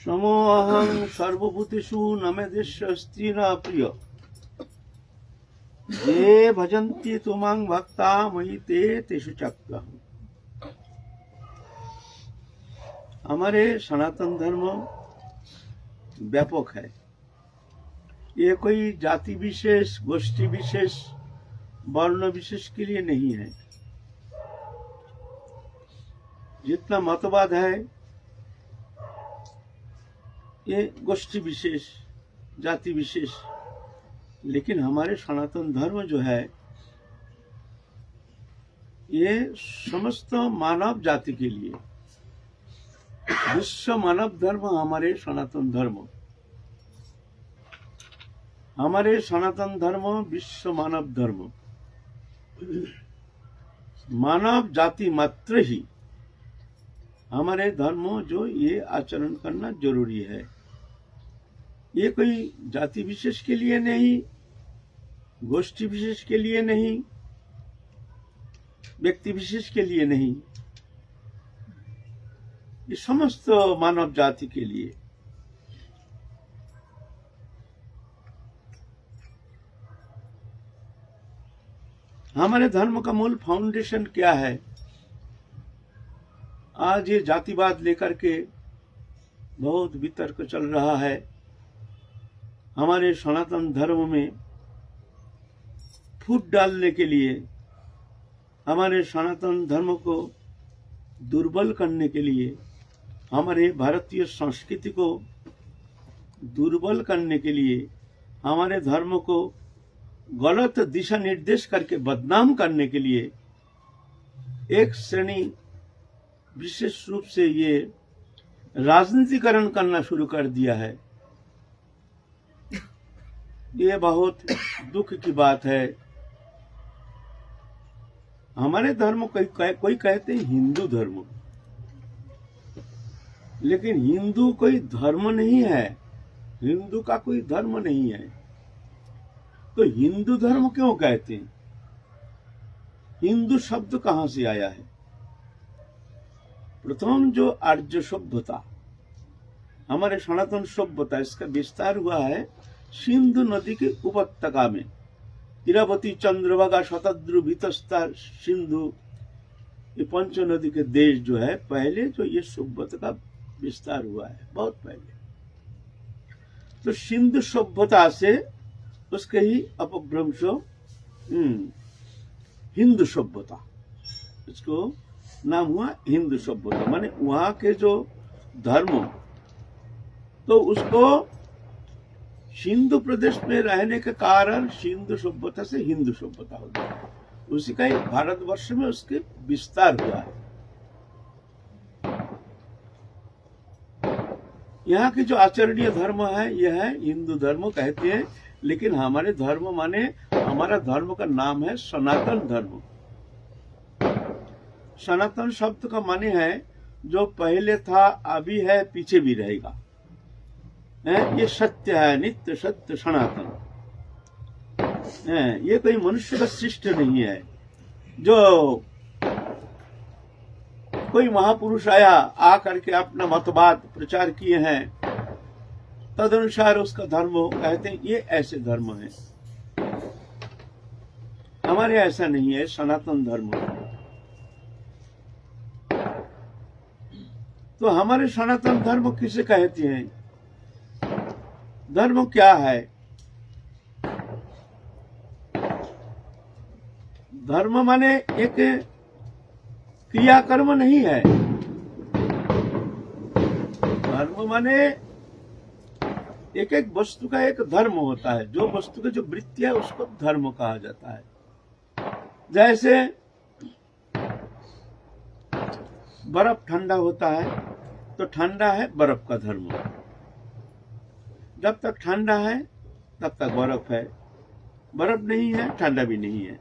नमो अहं सर्वभूतेषु न मे देशस्ति न प्रिय ये भजन्ति तुमां भक्ता मयि ते तेषु चक्रहम्। हमारे सनातन धर्म व्यापक है। ये कोई जाति विशेष, गोष्ठी विशेष, वर्ण विशेष के लिए नहीं है। जितना मतवाद है ये गोष्ठी विशेष, जाति विशेष, लेकिन हमारे सनातन धर्म जो है ये समस्त मानव जाति के लिए, विश्व मानव धर्म हमारे सनातन धर्म, हमारे सनातन धर्म विश्व मानव धर्म, मानव जाति मात्र ही हमारे धर्म जो ये आचरण करना जरूरी है। ये कोई जाति विशेष के लिए नहीं, गोष्ठी विशेष के लिए नहीं, व्यक्ति विशेष के लिए नहीं, ये समस्त मानव जाति के लिए। हमारे धर्म का मूल फाउंडेशन क्या है? आज ये जातिवाद लेकर के बहुत वितर्क चल रहा है। हमारे सनातन धर्म में फूट डालने के लिए, हमारे सनातन धर्म को दुर्बल करने के लिए, हमारे भारतीय संस्कृति को दुर्बल करने के लिए, हमारे धर्म को गलत दिशा निर्देश करके बदनाम करने के लिए एक श्रेणी विशेष रूप से ये राजनीतिकरण करना शुरू कर दिया है। ये बहुत दुख की बात है। हमारे धर्म कोई कहते हैं हिंदू धर्म, लेकिन हिंदू कोई धर्म नहीं है, हिंदू का कोई धर्म नहीं है। तो हिंदू धर्म क्यों कहते हैं? हिंदू शब्द कहां से आया है? प्रथम जो आर्य सभ्यता, हमारे सनातन सभ्यता, इसका विस्तार हुआ है सिंधु नदी के उपत्यका में। इरावती, चंद्रभागा, शतद्रु, भीतस्ता, सिंधु, ये पंच नदी के देश जो है, पहले जो ये सभ्यता का विस्तार हुआ है बहुत पहले। तो सिंधु सभ्यता से उसके ही अपभ्रंश हिंदू सभ्यता, इसको नाम हुआ हिंदू सभ्यता। माने वहां के जो धर्म, तो उसको सिंधु प्रदेश में रहने के कारण सिंधु सभ्यता से हिंदू सभ्यता हो गया। उसी का ही भारतवर्ष में उसके विस्तार हुआ है। यहाँ की जो आचरणीय धर्म है यह है हिंदू धर्म कहते हैं, लेकिन हमारे धर्म माने, हमारा धर्म का नाम है सनातन धर्म। सनातन शब्द का माने है जो पहले था, अभी है, पीछे भी रहेगा। ये सत्य है, नित्य सत्य सनातन। ये कोई मनुष्य का सृष्ट नहीं है। जो कोई महापुरुष आया, आकर के अपना मतवाद प्रचार किए हैं, तदनुसार उसका धर्म कहते हैं ये ऐसे धर्म है। हमारे ऐसा नहीं है, सनातन धर्म। तो हमारे सनातन धर्म किसे कहते हैं? धर्म क्या है? धर्म माने एक क्रियाकर्म नहीं है। धर्म माने एक एक वस्तु का एक धर्म होता है। जो वस्तु का जो वृत्ति है उसको धर्म कहा जाता है। जैसे बर्फ ठंडा होता है तो ठंडा है बर्फ का धर्म। जब तक ठंडा है तब तक बर्फ है, बर्फ नहीं है ठंडा भी नहीं है।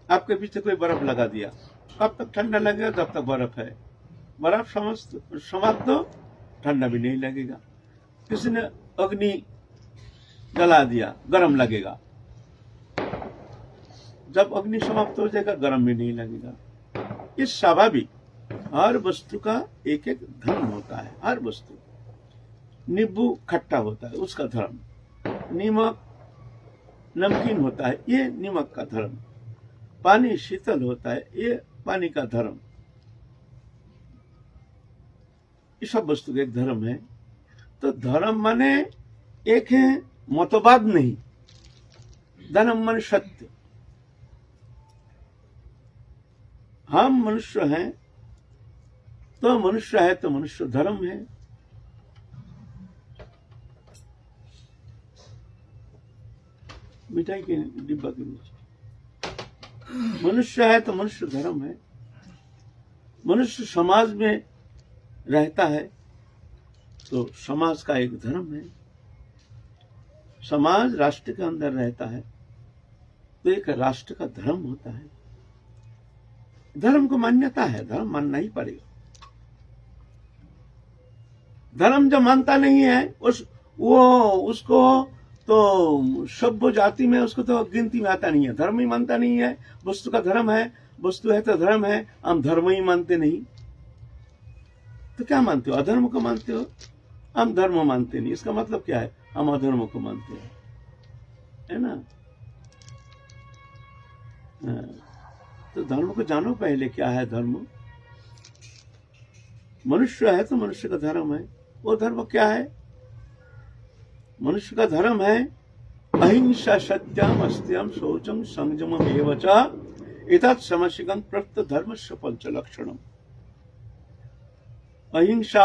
आपके पीछे कोई बर्फ लगा दिया, कब तक ठंडा लगेगा? तब तक बर्फ है। बर्फ समाप्त तो ठंडा भी नहीं लगेगा। किसी ने अग्नि जला दिया, गर्म लगेगा। जब अग्नि समाप्त हो जाएगा गर्म भी नहीं लगेगा। ये स्वाभाविक, हर वस्तु का एक एक धर्म होता है। हर वस्तु नींबू खट्टा होता है उसका धर्म, नीमक नमकीन होता है ये नीमक का धर्म, पानी शीतल होता है ये पानी का धर्म। ये सब वस्तु का एक धर्म है। तो धर्म माने एक है, मतवाद नहीं। धर्म माने सत्य। हम मनुष्य हैं तो मनुष्य है तो मनुष्य धर्म है। मिठाई के डिब्बा के नीचे मनुष्य है तो मनुष्य धर्म है। मनुष्य समाज में रहता है तो समाज का एक धर्म है। समाज राष्ट्र के अंदर रहता है तो एक राष्ट्र का धर्म होता है। धर्म को मान्यता है, धर्म मानना ही पड़ेगा। धर्म जो मानता नहीं है उसको तो सभ्य जाति में उसको तो गिनती में आता नहीं है। धर्म ही मानता नहीं है। वस्तु का धर्म है, वस्तु है तो धर्म है। हम धर्म ही मानते नहीं तो क्या मानते हो? अधर्म को मानते हो। हम धर्म मानते नहीं, इसका मतलब क्या है? हम अधर्म को मानते हैं, है ना। तो धर्म को जानो पहले, क्या है धर्म। मनुष्य है तो मनुष्य का धर्म है। वो धर्म क्या है? मनुष्य का धर्म है अहिंसा सत्यम अस्त्यम शौचम संयमम एव च एतत् समशिकं प्रक्त धर्मस्य पंच लक्षणम। अहिंसा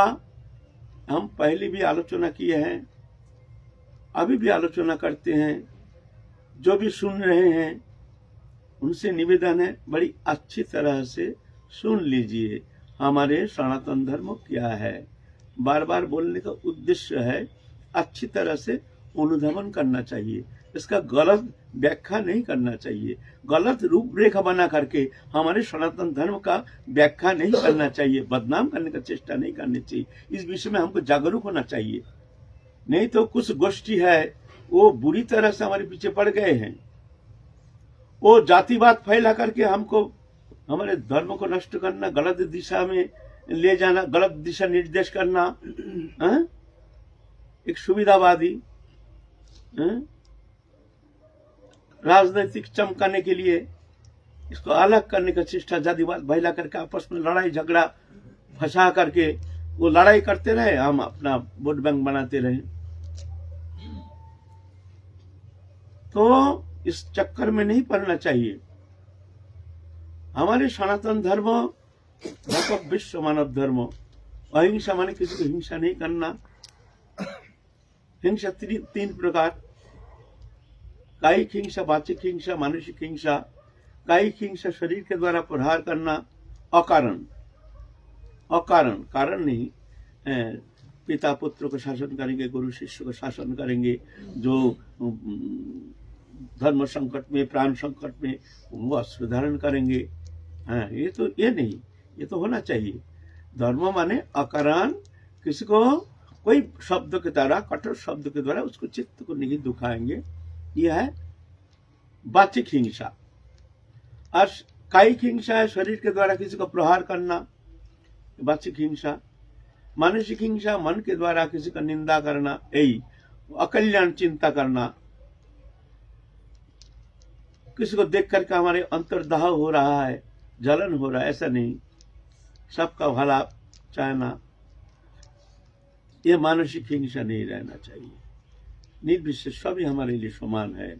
हम पहले भी आलोचना किए हैं, अभी भी आलोचना करते हैं। जो भी सुन रहे हैं उनसे निवेदन है, बड़ी अच्छी तरह से सुन लीजिए हमारे सनातन धर्म क्या है। बार बार बोलने का उद्देश्य है अच्छी तरह से अनुधावन करना चाहिए। इसका गलत व्याख्या नहीं करना चाहिए। गलत रूपरेखा बना करके हमारे सनातन धर्म का व्याख्या नहीं करना चाहिए। बदनाम करने का चेष्टा नहीं करनी चाहिए। इस विषय में हमको जागरूक होना चाहिए। नहीं तो कुछ गोष्ठी है वो बुरी तरह से हमारे पीछे पड़ गए हैं। वो जातिवाद फैला करके हमको हमारे धर्म को नष्ट करना, गलत दिशा में ले जाना, गलत दिशा निर्देश करना, एक सुविधावादी राजनीतिक चमकाने के लिए इसको अलग करने का चेष्टा, जातिवाद फैला करके आपस में लड़ाई झगड़ा फंसा करके वो लड़ाई करते रहे, हम अपना वोट बैंक बनाते रहे। तो इस चक्कर में नहीं पड़ना चाहिए। हमारे सनातन धर्म व्यापक विश्व मानव धर्म। अहिंसा माने किसी को हिंसा नहीं करना। हिंसा तीन प्रकार, कायिक हिंसा, वाचिक हिंसा, मानसिक हिंसा। कायिक हिंसा शरीर के द्वारा प्रहार करना अकारण, कारण नहीं। पिता पुत्र को शासन करेंगे, गुरु शिष्य को शासन करेंगे, जो धर्म संकट में, प्राण संकट में वो अस्त्र धारण करेंगे। ये नहीं, ये तो होना चाहिए। धर्म माने अकारण, किसी को कोई शब्द के द्वारा, कठोर शब्द के द्वारा उसको चित्त को नहीं दुखाएंगे। यह है वाचिक हिंसा। और कायिक हिंसा है शरीर के द्वारा किसी को प्रहार करना, वाचिक हिंसा। मानसिक हिंसा मन के द्वारा किसी का निंदा करना, यही अकल्याण चिंता करना। किसी को देख करके हमारे अंतर्दाह हो रहा है, जलन हो रहा है, ऐसा नहीं, सबका भला चाहना। यह मानसिक हिंसा नहीं रहना चाहिए। निर्विशेष सभी हमारे लिए समान है।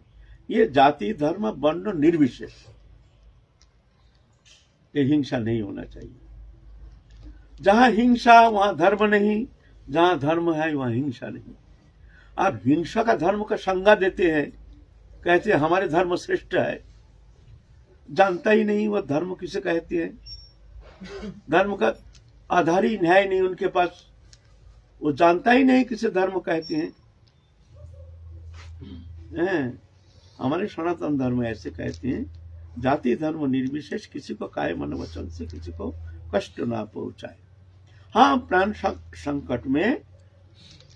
ये जाति धर्म वर्ण निर्विशेष, ये हिंसा नहीं होना चाहिए। जहां हिंसा वहां धर्म नहीं, जहां धर्म है वहां हिंसा नहीं। आप हिंसा का धर्म का संज्ञा देते हैं, कहते हैं हमारे धर्म श्रेष्ठ है। जानता ही नहीं वो धर्म किसे कहते हैं। धर्म का आधार ही न्याय नहीं उनके पास। वो जानता ही नहीं किसे धर्म कहते हैं। हमारे सनातन धर्म ऐसे कहते हैं, जाति धर्म निर्विशेष, किसी को काय मन वचन से किसी को कष्ट ना पहुंचाए। हाँ, प्राण संकट में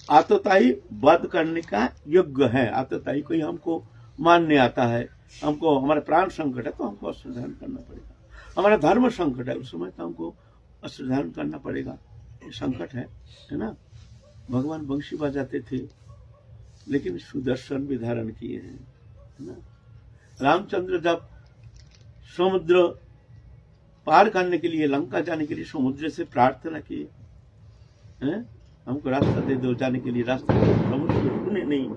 आतताई वध करने का योग्य है। आतताई कोई हमको मानने आता है, हमको हमारा प्राण संकट है तो हमको अस्त्र धारण करना पड़ेगा। हमारा धर्म संकट है उस समय तो हमको अस्त्र धारण करना पड़ेगा। संकट है ना। भगवान बंशी बजाते थे, लेकिन सुदर्शन भी धारण किए हैं, है ना। रामचंद्र जब समुद्र पार करने के लिए, लंका जाने के लिए समुद्र से प्रार्थना किए, हमको रास्ता दे दो जाने के लिए, रास्ता दे दो, समुद्र सुने नहीं।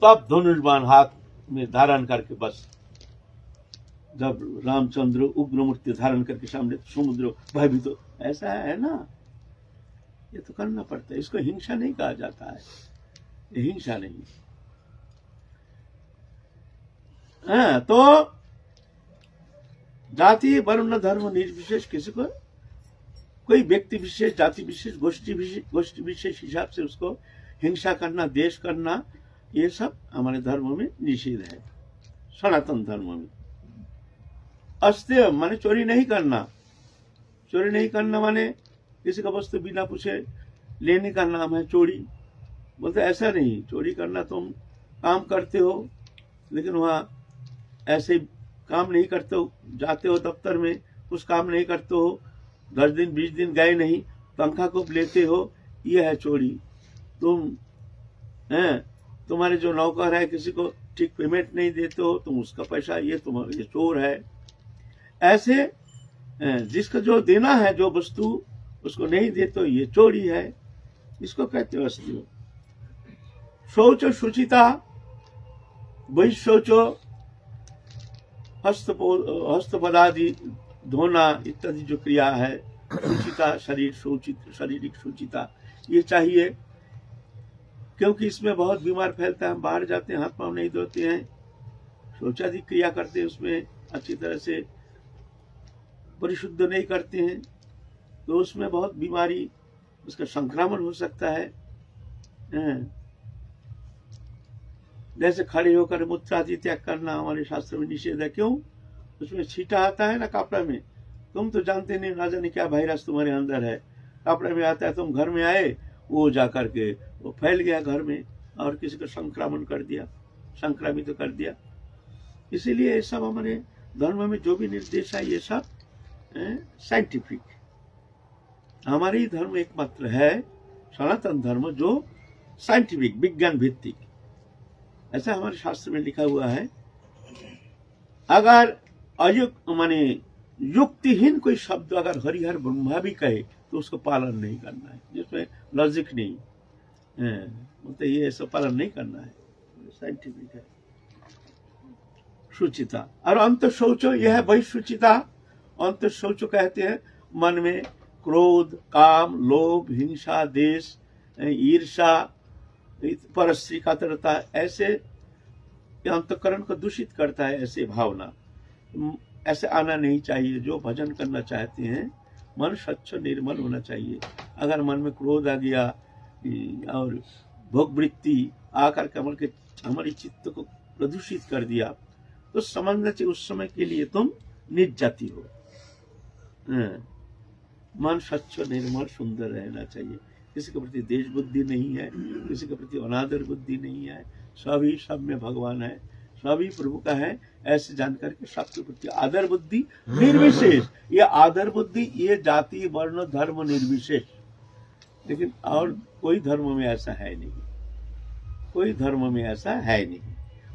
तब धनुष बाण हाथ में धारण करके, बस जब रामचंद्र उग्र मूर्ति धारण करके सामने, समुद्र भयभीत तो ऐसा है ना, ये तो करना पड़ता है। इसको हिंसा नहीं कहा जाता है, ये हिंसा नहीं। तो जाति वर्ण धर्म निर्विशेष किसी को, कोई व्यक्ति विशेष, जाति विशेष, गोष्ठी विशेष हिसाब से उसको हिंसा करना, देश करना, ये सब हमारे धर्म में निषेध है, सनातन धर्म में। अस्त्य माने चोरी नहीं करना, चोरी नहीं करना माने किसी का वस्तु बिना पूछे लेने का नाम है चोरी। बोलते ऐसा नहीं, चोरी करना तुम काम करते हो, लेकिन वहां ऐसे काम नहीं करते हो, जाते हो दफ्तर में, कुछ काम नहीं करते हो, 10 दिन 20 दिन गए नहीं, तनख्वाह को लेते हो, ये है चोरी। तुम तुम्हारे जो नौकर है किसी को ठीक पेमेंट नहीं देते हो, तुम उसका पैसा, ये तुम्हारे चोर है। ऐसे जिसका जो देना है, जो वस्तु उसको नहीं देते हो, ये चोरी है, इसको कहते हो अस्त्य। शौच शुचिता, बहिशौचो हस्तपदादि धोना इत्यादि जो क्रिया है, शुचिता, शरीर शोचित, शारीरिक शुचिता ये चाहिए, क्योंकि इसमें बहुत बीमार फैलता है। हम बाहर जाते हैं, हाथ पांव नहीं धोते हैं, शौचादि क्रिया करते हैं, उसमें अच्छी तरह से परिशुद्ध नहीं करते हैं, तो उसमें बहुत बीमारी, उसका संक्रमण हो सकता है। जैसे खड़े होकर मूत्र आदि त्याग करना हमारे शास्त्र में निषेध है। क्यों? उसमें छींटा आता है ना कपड़ा में, तुम तो जानते नहीं, ना जाने क्या वायरस तुम्हारे अंदर है, कपड़े में आता है, तुम घर में आए, वो जा करके वो फैल गया घर में और किसी को संक्रमण कर दिया, संक्रमित तो कर दिया। इसीलिए ये सब हमारे धर्म में जो भी निर्देश है, ये सब साइंटिफिक, हमारी धर्म एकमात्र है सनातन धर्म जो साइंटिफिक, विज्ञान भित्तिक। ऐसा हमारे शास्त्र में लिखा हुआ है। अगर अयुक्त माने युक्तिहीन कोई शब्द अगर हरिहर ब्रह्मा भी कहे तो उसको पालन नहीं करना है, जिसमें लॉजिक नहीं, मतलब ये सब पालन नहीं करना है, साइंटिफिक है। शुचिता और अंत शौचो, यह है वही शुचिता। अंत शौचो कहते हैं मन में क्रोध, काम, लोभ, हिंसा, देश, ईर्षा, परस्त्री कातरता, ऐसे अंतःकरण को दूषित करता है। ऐसे भावना ऐसे आना नहीं चाहिए। जो भजन करना चाहते हैं, मन स्वच्छ निर्मल होना चाहिए। अगर मन में क्रोध आ गया और भोग वृत्ति आकर के हमारी चित्त को प्रदूषित कर दिया, तो समझना चाहिए उस समय के लिए तुम नीच जाति हो। मन स्वच्छ निर्मल सुंदर रहना चाहिए। किसी के प्रति देश बुद्धि नहीं है, किसी के प्रति अनादर बुद्धि नहीं है, सभी सब में भगवान है, सभी प्रभु का है, ऐसे जानकर के सबके प्रति आदर बुद्धि निर्विशेष। ये आदर बुद्धि, ये जाति वर्ण धर्म निर्विशेष। लेकिन और कोई धर्म में ऐसा है नहीं, कोई धर्म में ऐसा है नहीं।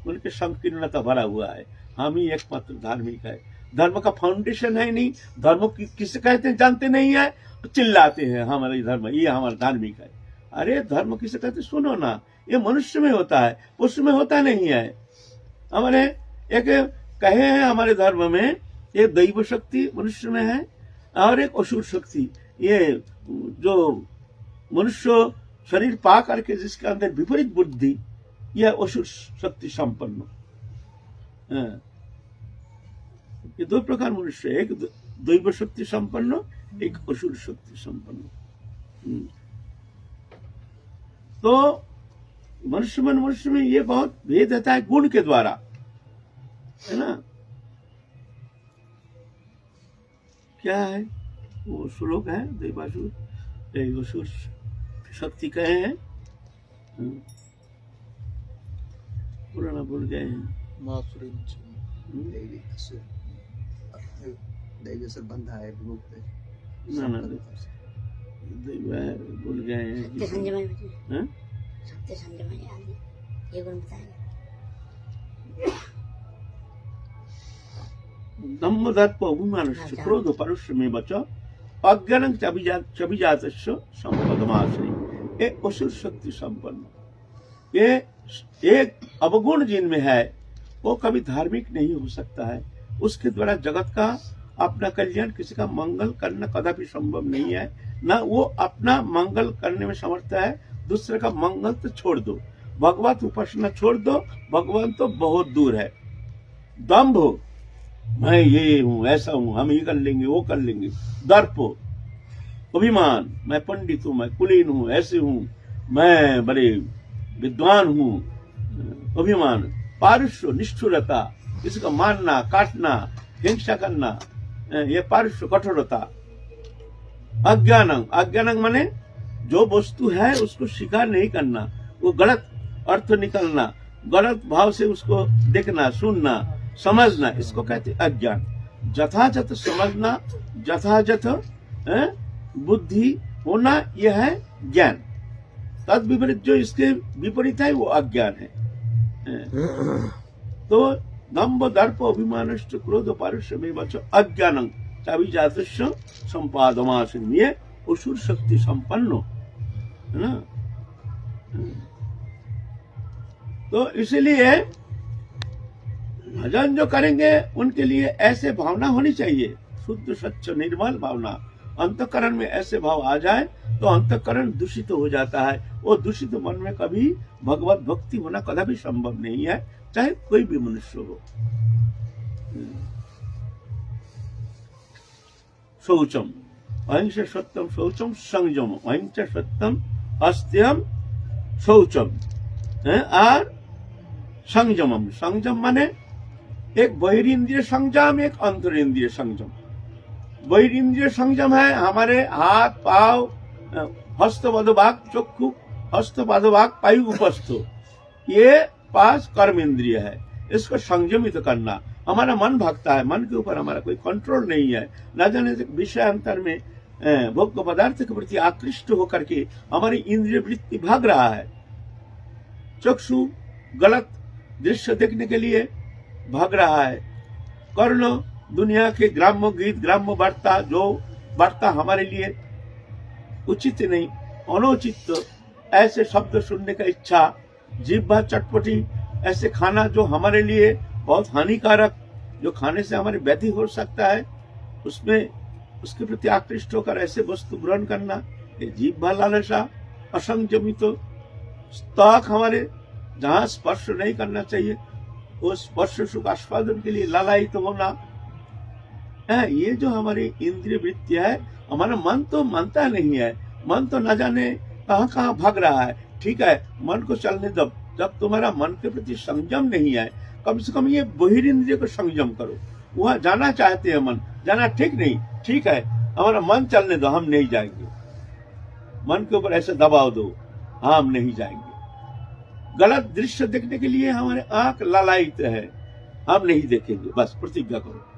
उनके संकीर्णता भरा हुआ है। हम ही एकमात्र धार्मिक है। धर्म का फाउंडेशन है नहीं। धर्म किसे कहते हैं जानते नहीं है, चिल्लाते हैं हमारा धर्म, ये हमारा धार्मिक है। अरे धर्म किसे कहते, सुनो ना, ये मनुष्य में होता है, पुरुष में होता नहीं है। हमारे एक कहे हैं हमारे धर्म में, एक दैव शक्ति मनुष्य में है और एक असुर शक्ति। ये जो मनुष्य शरीर पा करके जिसके अंदर विपरीत बुद्धि, यह असुर शक्ति संपन्न। ये दो प्रकार मनुष्य, एक दैव शक्ति संपन्न, एक असुर शक्ति संपन्न। तो मनुष्य में ये बहुत भेद रहता है गुण के द्वारा, है ना। क्या है वो श्लोक है, दैवासुर असुर शक्ति कहे हैं, पुराना भूल गए हैं। ना भूल गए हैं। सत्य संयम हाँ? सत्य संयम आदि ये गुण बताएगा। दम्भ दर्प अभिमानश्च क्रोध परुषमेव च अज्ञानं चाभिजातस्य संपदमाश्रय। ये असुर शक्ति संपन्न, ये एक अवगुण जिनमें है वो कभी धार्मिक नहीं हो सकता है। उसके द्वारा जगत का अपना कल्याण, किसी का मंगल करना कदापि संभव नहीं है। ना वो अपना मंगल करने में समर्थ है, दूसरे का मंगल तो छोड़ दो, भगवत उपासना छोड़ दो, भगवान तो बहुत दूर है। दम्भ, मैं ये हूँ, ऐसा हूँ, हम ये कर लेंगे, वो कर लेंगे। दर्प, अभिमान, मैं पंडित हूँ, मैं कुलीन हूँ, ऐसे हूँ, मैं बड़े विद्वान हूँ, अभिमान। पारुष्य, निष्ठुरता, इसका मारना, काटना, हिंसा करना, ये पारुष्य, कठोरता। अज्ञानं, अज्ञानं माने जो वस्तु है उसको स्वीकार नहीं करना, वो गलत अर्थ निकलना, गलत भाव से उसको देखना, सुनना, समझना, इसको कहते अज्ञान। यथाजथ समझना, यथाजथ बुद्धि होना, यह है ज्ञान। तद विपरीत जो इसके विपरीत है वो अज्ञान है। तो दम्भ दर्प अभिमानश्च क्रोध पारुष्यमेव च अज्ञानं चाभिजातस्य संपादमाश्रय। ये असुर शक्ति संपन्न है ना। तो इसलिए भजन जो करेंगे उनके लिए ऐसे भावना होनी चाहिए, शुद्ध स्वच्छ निर्मल भावना। अंतःकरण में ऐसे भाव आ जाए तो अंतःकरण दूषित हो जाता है। वो दूषित मन में कभी भगवत भक्ति होना कदापि संभव नहीं है, चाहे कोई भी मनुष्य हो। शौचम, अहिंसा सत्यम शौचम संयम, अहिंसा सत्यम अस्त्यम शौचम और संयमम। संयम माने एक बहिरिंद्रिय संयम, एक अंतरिंद्रिय संयम। बहिरिंद्रिय संयम है हमारे हाथ पाव, हस्त पदभाग, चक्षु हस्त पदभाग, पायु उपस्थ, ये 5 कर्म इंद्रिय है। इसको संयमित करना। हमारा मन भागता है, मन के ऊपर हमारा कोई कंट्रोल नहीं है। न जाने विषय अंतर में भोग्य पदार्थ के प्रति आकृष्ट होकर के हमारी इंद्रिय वृत्ति भाग रहा है। चक्षु गलत दृश्य देखने के लिए भाग रहा है। कर्ण दुनिया के ग्राम्य गीत, ग्राम्य वार्ता, जो वार्ता हमारे लिए उचित नहीं, अनुचित ऐसे शब्द सुनने का इच्छा, जिह्वा चटपटी ऐसे खाना जो हमारे लिए बहुत हानिकारक, जो खाने से हमारे व्याधि हो सकता है, उसमें उसके प्रति आकृष्ट होकर ऐसे वस्तु ग्रहण करना, ये जिह्वा लालसा। असंयमित तक हमारे जहाँ स्पर्श नहीं करना चाहिए वो स्पर्श सुख आस्वादन के लिए लालायित होना है। ये जो हमारी इंद्रिय वृत्ति है, हमारा मन तो मानता नहीं है। मन तो न जाने कहाँ कहाँ भाग रहा है। ठीक है, मन को चलने दो। जब तुम्हारा मन के प्रति संयम नहीं है, कम से कम ये बहिरिंद्रिय को संयम करो। वहां जाना चाहते हैं मन, जाना ठीक नहीं, ठीक है हमारा मन चलने दो, हम नहीं जाएंगे। मन के ऊपर ऐसे दबाव दो, हम नहीं जाएंगे। गलत दृश्य देखने के लिए हमारे आंख लालायित है, हम नहीं देखेंगे, बस प्रतिज्ञा करो।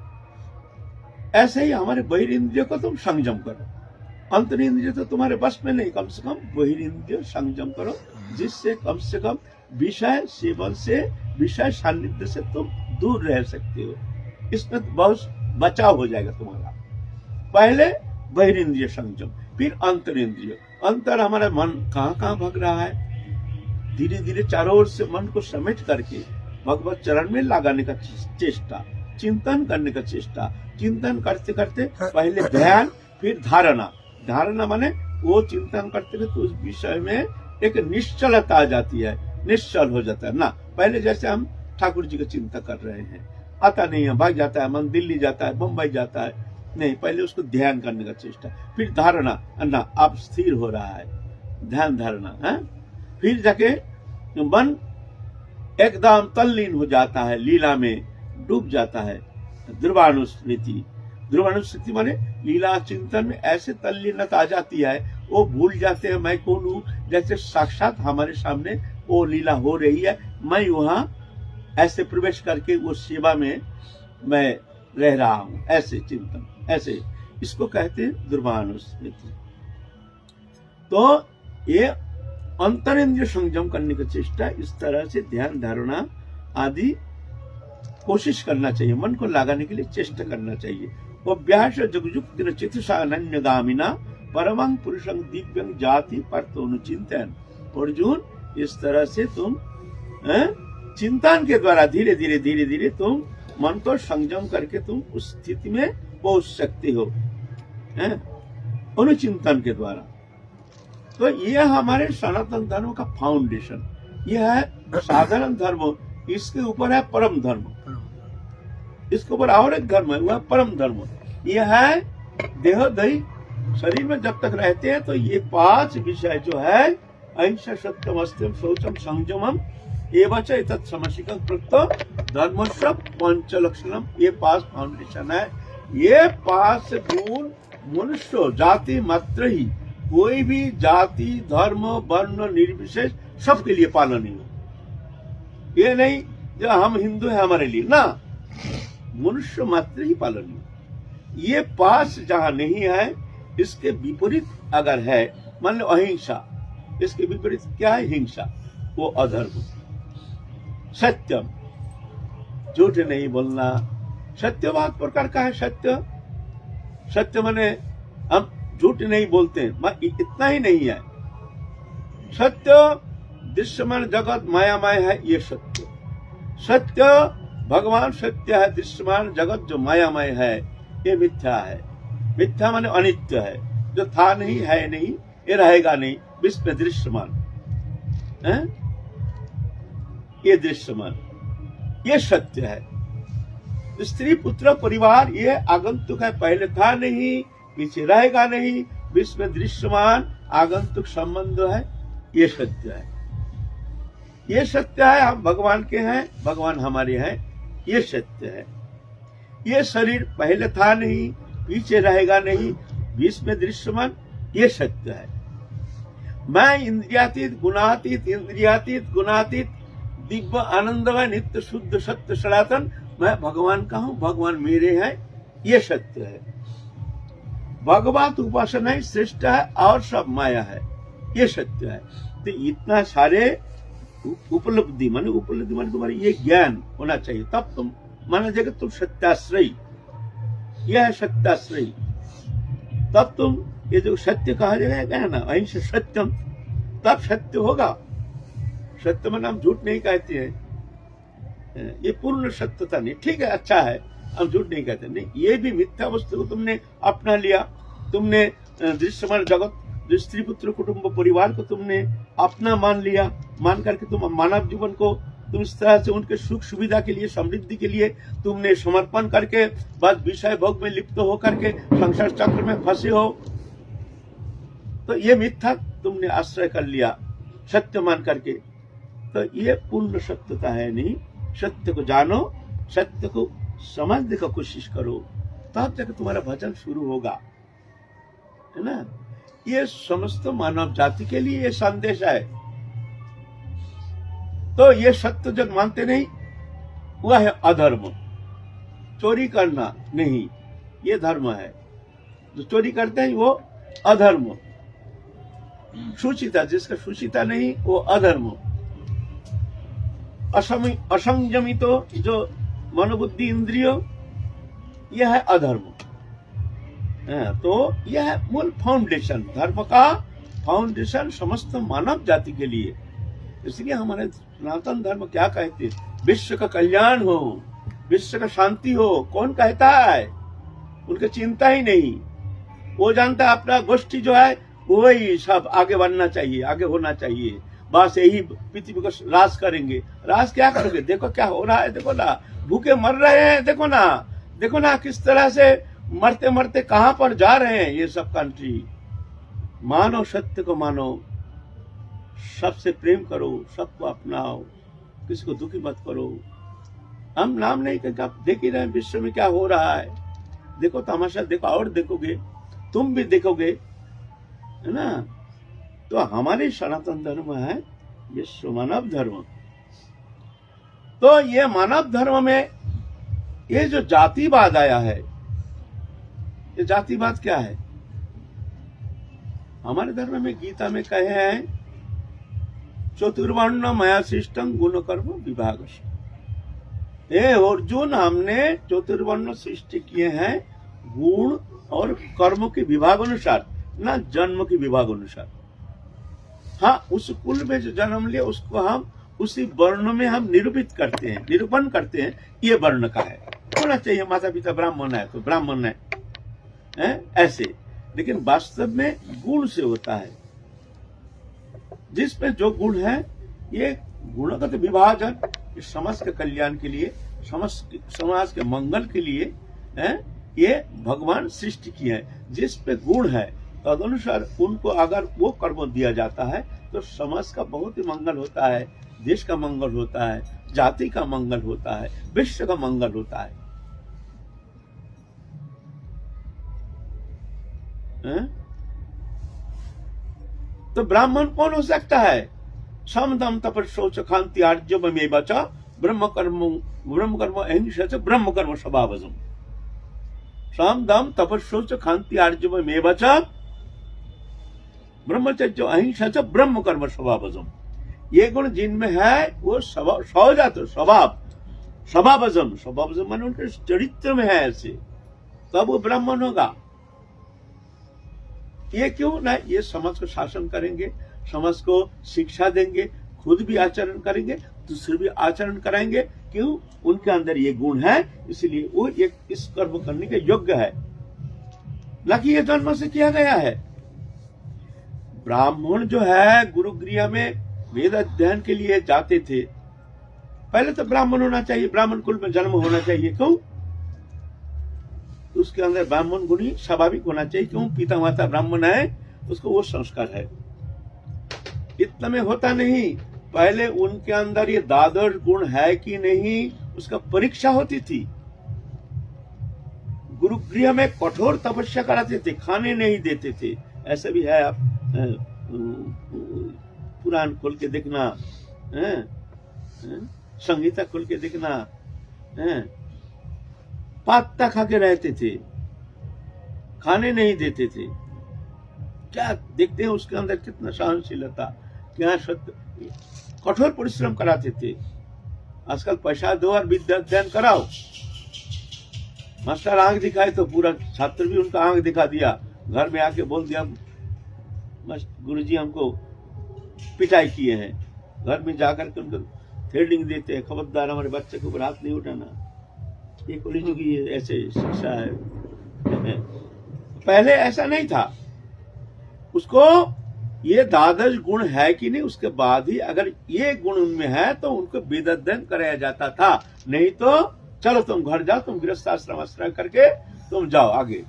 ऐसे ही हमारे बहिरिंद्रिय को तुम संयम करो। अंतरिंद्रिय तो तुम्हारे बस में नहीं, कम से कम बहिरिंद्रिय संयम करो, जिससे कम से कम विषय सेवन से, विषय सान्निध्य से तुम दूर रह सकते हो। इसमें बहुत बचाव हो जाएगा तुम्हारा। पहले बहिरिंद्रिय संयम, फिर अंतरिंद्रिय। अंतर हमारा मन कहाँ कहाँ भाग रहा है, धीरे धीरे चारों ओर से मन को समेट करके भगवत चरण में लगाने का चेष्टा, चिंतन करने का चेष्टा। चिंतन करते करते पहले ध्यान, फिर धारणा। धारणा माने वो चिंतन करते करते उस विषय में एक निश्चलता आ जाती है, निश्चल हो जाता है ना। पहले जैसे हम ठाकुर जी का चिंता कर रहे हैं, आता नहीं है, भाग जाता है मन, दिल्ली जाता है, मुंबई जाता है, नहीं, पहले उसको ध्यान करने का चेष्टा, फिर धारणा, ना अब स्थिर हो रहा है, ध्यान धारणा है। फिर जाके मन एकदम तल्लीन हो जाता है, लीला में डूब जाता है। ध्रुवानुस्मृति, ध्रुवानुस्मृति माने लीला चिंतन में ऐसे तल्लीनता आ जाती है, वो भूल जाते हैं मैं कौन हूँ, जैसे साक्षात हमारे सामने वो लीला हो रही है, मैं वहां ऐसे प्रवेश करके वो सेवा में मैं रह रहा हूँ, ऐसे चिंतन, ऐसे इसको कहते हैं ध्रुवानुस्मृति। तो ये अंतरेंद्रिय संयम करने की चेष्टा, इस तरह से ध्यान धारणा आदि कोशिश करना चाहिए, मन को लगाने के लिए चेष्टा करना चाहिए। वो अभ्यास जुगजुक्ति चितुषा अनन्यगामिना परमं पुरुषं दिव्यं जाति परतोनुचिंतन। अर्जुन, इस तरह से तुम चिंतन के द्वारा धीरे धीरे धीरे धीरे तुम मन को संयम करके तुम उस स्थिति में पहुंच सकते हो, अनुचिंतन के द्वारा। तो यह हमारे सनातन धर्म का फाउंडेशन, यह है साधारण धर्म, इसके ऊपर है परम धर्म, इसके ऊपर और एक धर्म है, वह परम धर्म। यह है देहोदयी शरीर में जब तक रहते हैं तो ये 5 विषय जो है अहिंसा सत्यम अस्त्यम शौचम संयमम एवं च तत्समशिकं प्रत्यो धर्मस्य पंचलक्षणम, ये 5 फाउंडेशन है। ये 5 गुण मनुष्य जाति मात्र ही, कोई भी जाति धर्म वर्ण निर्विशेष सबके लिए पालनीय हो। ये नहीं जो हम हिंदू है हमारे लिए ना, मनुष्य मात्र ही पालनीय। ये 5 जहां नहीं है, इसके विपरीत अगर है, मान लो अहिंसा, इसके विपरीत क्या है? हिंसा, वो अधर्म। सत्यम, झूठ नहीं बोलना। सत्य बहुत प्रकार का है। सत्य, सत्य माने हम झूठ नहीं बोलते, इतना ही नहीं है। सत्य दृश्यमान जगत मायामय है, ये सत्य। सत्य भगवान सत्य है, दृश्यमान जगत जो मायामय है ये मिथ्या है। मिथ्या माने अनित्य है, जो था नहीं है नहीं, ये रहेगा नहीं, विश्व दृश्यमान है, ये दृश्यमान, ये सत्य है। स्त्री पुत्र परिवार ये आगंतुक है, पहले था नहीं पीछे रहेगा नहीं, विश्व दृश्यमान आगंतुक संबंध है, ये सत्य है। ये सत्य है, हम भगवान के हैं, भगवान हमारे हैं, ये सत्य है। ये शरीर पहले था नहीं पीछे रहेगा नहीं, विश्व दृश्यमान, ये सत्य है। मैं इंद्रियातीत गुणातीत, इंद्रियातीत गुणातीत दिव्य आनंदमय नित्य शुद्ध सत्य सनातन, मैं भगवान का हूं, भगवान मेरे हैं, ये सत्य है। भगवत उपासना ही श्रेष्ठ है और सब माया है, ये सत्य है। तो इतना सारे उपलब्धि माने तुम्हारे ये ज्ञान होना चाहिए, तब तुम माना जाएगा तुम सत्याश्रयी, यह है सत्याश्रयी। तब तुम ये जो सत्य कहा जाएगा है ना, अहिंसा सत्यम, तब सत्य होगा। सत्य में हम झूठ नहीं कहते हैं, ये पूर्ण सत्यता नहीं। ठीक है, अच्छा है, हम झूठ नहीं कहते, नहीं, ये भी मिथ्या वस्तु को तुमने अपना लिया, तुमने दृश्यमान जगत जो स्त्री पुत्र कुटुंब परिवार को तुमने अपना मान लिया, मान करके तुम मानव जीवन को तुम इस तरह से उनके सुख सुविधा के लिए, समृद्धि के लिए तुमने समर्पण करके बस विषय भोग में लिप्त होकर के संसार चक्र में फंसे हो, तो ये मिथ्या तुमने आश्रय कर लिया सत्य मान करके। तो ये पूर्ण सत्यता है नहीं। सत्य को जानो, सत्य को समझने का कोशिश करो, तब तक तुम्हारा भजन शुरू होगा, है ना। ये समस्त मानव जाति के लिए ये संदेश है। तो ये सत्य जब मानते नहीं, वह है अधर्म। चोरी करना नहीं, ये धर्म है। जो चोरी करते हैं वो अधर्म। सुचिता, जिसका सुचिता नहीं वो अधर्म। असंयमित जो मनोबुद्धि इंद्रिय, यह है अधर्म। तो यह है मूल फाउंडेशन, धर्म का फाउंडेशन समस्त मानव जाति के लिए। इसलिए हमारे सनातन धर्म क्या कहते हैं? विश्व का कल्याण हो, विश्व का शांति हो। कौन कहता है? उनकी चिंता ही नहीं। वो जानता है अपना गोष्ठी जो है वही सब आगे बढ़ना चाहिए, आगे होना चाहिए, बस यही पृथ्वी को राज करेंगे। राज क्या करोगे? देखो क्या हो रहा है, देखो ना, भूखे मर रहे हैं, देखो ना, देखो ना किस तरह से मरते मरते कहां पर जा रहे हैं ये सब कंट्री। मानो सत्य को, मानो सबसे प्रेम करो, सबको अपनाओ, किसी को दुखी मत करो। हम नाम नहीं कहेंगे, आप देख ही रहे हैं विश्व में क्या हो रहा है। देखो तमाशा, देखो और देखोगे, तुम भी देखोगे, है ना। तो हमारे सनातन धर्म है विश्व मानव धर्म। तो ये मानव धर्म में ये जो जातिवाद आया है, ये जातिवाद क्या है? हमारे धर्म में गीता में कहे हैं चतुर्वर्ण मया सृष्टं गुण कर्म विभाग। हे अर्जुन, हमने चतुर्वर्ण सृष्टि किए हैं गुण और कर्म के विभाग अनुसार, ना जन्म के विभाग अनुसार। हाँ, उस कुल में जो जन्म लिया उसको हम उसी वर्ण में हम निरूपित करते हैं, निरूपण करते हैं, ये वर्ण का है, होना चाहिए, माता पिता ब्राह्मण है तो ब्राह्मण है, ऐसे। लेकिन वास्तव में गुण से होता है, जिसमें जो गुण है, ये गुणगत विभाजन समाज के कल्याण के लिए, समाज के मंगल के लिए ये भगवान सृष्टि किए हैं। जिस पे गुण है तदनुसार उनको अगर वो कर्म दिया जाता है तो समाज का बहुत ही मंगल होता है, देश का मंगल होता है, जाति का मंगल होता है, विश्व का मंगल होता है। तो ब्राह्मण कौन हो सकता है? समदम तप शौच खांति आर्जवमेव च ब्रह्म कर्म अहिंसा च ब्रह्म कर्म स्वभावजम्। समदम तप शौच खांति आर्जवमेव च ब्रह्मचर्य अहिंसा च ब्रह्म कर्म स्वभावजम्। ये गुण जिनमें है वो स्वजात स्वभाव, स्वभावजम माने उनके चरित्र में है ऐसे, तब वो ब्राह्मण होगा। ये क्यों ना, ये समाज को शासन करेंगे, समाज को शिक्षा देंगे, खुद भी आचरण करेंगे, दूसरे भी आचरण कराएंगे। क्यों? उनके अंदर ये गुण है, इसलिए वो एक इस कर्म करने के योग्य है, न कि ये जन्म से किया गया है। ब्राह्मण जो है गुरुगृह में वेद अध्ययन के लिए जाते थे, पहले तो ब्राह्मण होना चाहिए, ब्राह्मण कुल में जन्म होना चाहिए। क्यों? उसके अंदर ब्राह्मण गुण ही स्वाभाविक होना चाहिए। क्यों? पिता माता ब्राह्मण है, उसको वो संस्कार है। इतना में होता नहीं, पहले उनके अंदर ये द्वादश गुण है कि नहीं, उसका परीक्षा होती थी। गुरुगृह में कठोर तपस्या कराते थे, खाने नहीं देते थे। ऐसा भी है, आप पुराण खोल के देखना, संहिता खोल के देखना, पत्ता खा के रहते थे, खाने नहीं देते थे। क्या देखते हैं उसके अंदर कितना सहनशीलता, क्या सत्य, कठोर परिश्रम कराते थे। आजकल पैसा दो और विद्या अध्ययन कराओ, मास्टर आंख दिखाए तो पूरा छात्र भी उनका आंख दिखा दिया, घर में आके बोल दिया गुरुजी हमको पिटाई किए हैं। घर में जाकर के उनको थ्रेडिंग देते हैं, खबरदार हमारे बच्चे को ऊपर हाथ नहीं उठाना। ये कॉलेज की ऐसे शिक्षा है। पहले ऐसा नहीं था। उसको ये द्वादश गुण है कि नहीं, उसके बाद ही अगर ये गुण उनमें है तो उनको वेद अध्ययन कराया जाता था। नहीं तो चलो तुम घर जाओ, तुम गृहस्थ आश्रम करके तुम जाओ आगे,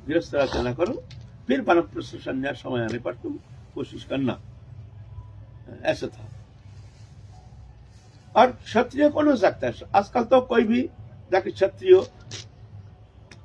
गृहस्थ रचना करो, फिर वानप्रस्थ संन्यास समय आने पर तुम कोशिश करना। ऐसा था। और क्षत्रिय कौन हो सकता है? आजकल तो कोई भी जाके क्षत्रिय